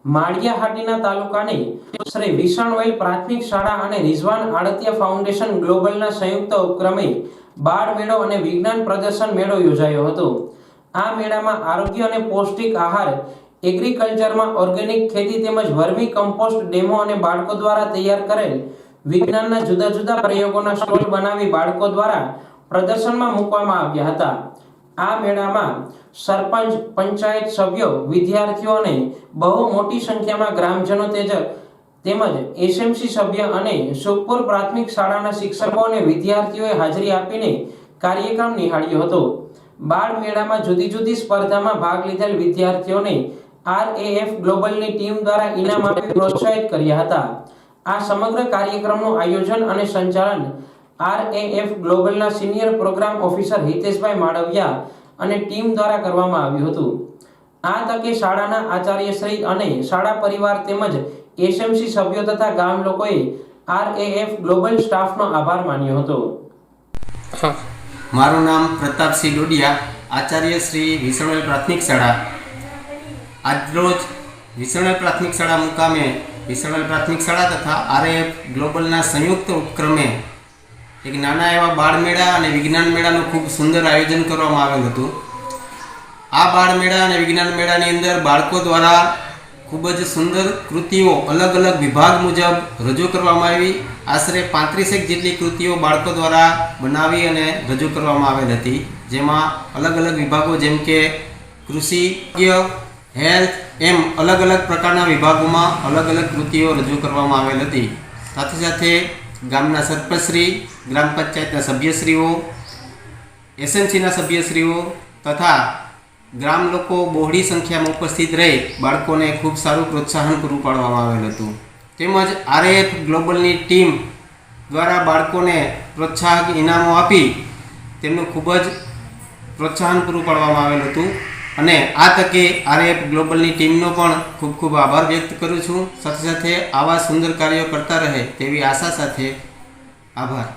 માળિયાહાટીના તાલુકાની શ્રી વિસણવેલ પ્રાથમિક શાળા અને રિઝવાન આડતિયા ફાઉન્ડેશન ગ્લોબલના સંયુક્ત ઉપક્રમે બાળ મેળો અને વિજ્ઞાન પ્રદર્શન મેળો યોજાયો હતો। આ મેળામાં આરોગ્ય અને પૌષ્ટિક આહાર, એગ્રીકલ્ચરમાં ઓર્ગેનિક ખેતી તેમજ વર્મી કમ્પોસ્ટ ડેમો અને બાળકો દ્વારા તૈયાર કરેલ વિજ્ઞાનના જુદા જુદા પ્રયોગોના સ્ટોલ બનાવી બાળકો દ્વારા પ્રદર્શનમાં મૂકવામાં આવ્યા હતા। આ મેળામાં સરપંચ, પંચાયત સભ્યો, વિદ્યાર્થીઓ અને બહુ મોટી સંખ્યામાં ગ્રામજનો તેમજ એસએમસી સભ્ય અને સુખપુર પ્રાથમિક શાળાના શિક્ષકો અને વિદ્યાર્થીઓએ હાજરી આપીને કાર્યક્રમ નિહાળ્યો હતો। બાળ મેળામાં જુદી જુદી સ્પર્ધામાં ભાગ લીધેલ વિદ્યાર્થીઓને આરએએફ ગ્લોબલની ટીમ દ્વારા ઇનામ આપી પ્રોત્સાહિત કર્યા હતા। આ સમગ્ર કાર્યક્રમનું આયોજન અને સંચાલન આરએએફ ગ્લોબલના senior programme officer Hiteshbhai Malaviya અને ટીમ દ્વારા કરવામાં આવ્યું હતું। આ તકે શાળાના આચાર્યશ્રી અને શાળા પરિવાર તેમજ એસએમસી સભ્યો તથા ગામ લોકોએ આરએએફ ગ્લોબલ સ્ટાફનો આભાર માન્યો હતો। મારું નામ પ્રતાપસિંહ ડોડિયા, આચાર્ય શ્રી વિસણવેલ પ્રાથમિક શાળા। આજરોજ વિસણવેલ પ્રાથમિક શાળા મુકામે વિસણવેલ પ્રાથમિક શાળા તથા આરએએફ ગ્લોબલના સંયુક્ત ઉપક્રમે એક નાના એવા બાળ મેળા અને વિજ્ઞાન મેળાનું ખૂબ સુંદર આયોજન કરવામાં આવેલ હતું। આ બાળ મેળા અને વિજ્ઞાન મેળાની અંદર બાળકો દ્વારા ખૂબ જ સુંદર કૃતિઓ અલગ અલગ વિભાગ મુજબ રજૂ કરવામાં આવી। આશરે 35 જેટલી કૃતિઓ બાળકો દ્વારા બનાવી અને રજૂ કરવામાં આવેલ હતી, જેમાં અલગ અલગ વિભાગો જેમ કે કૃષિ, હેલ્થ એમ અલગ અલગ પ્રકારના વિભાગોમાં અલગ અલગ કૃતિઓ રજૂ કરવામાં આવેલ હતી। સાથે સાથે ગામના સરપંચશ્રી, ગ્રામ પંચાયતના સભ્યશ્રીઓ, એસએમસીના સભ્યશ્રીઓ તથા ગ્રામ લોકો બહોળી સંખ્યામાં ઉપસ્થિત રહી બાળકોને ખૂબ સારું પ્રોત્સાહન પૂરું પાડવામાં આવેલ હતું। તેમજ આરએએફ ગ્લોબલની ટીમ દ્વારા બાળકોને પ્રોત્સાહક ઇનામો આપી તેમનું ખૂબ જ પ્રોત્સાહન પૂરું પાડવામાં આવેલ હતું અને આ તકે આરએએફ ગ્લોબલની ટીમનો પણ ખૂબ ખૂબ આભાર વ્યક્ત કરું છું। સાથે સાથે આવા સુંદર કાર્યો કરતા રહે તેવી આશા સાથે આભાર।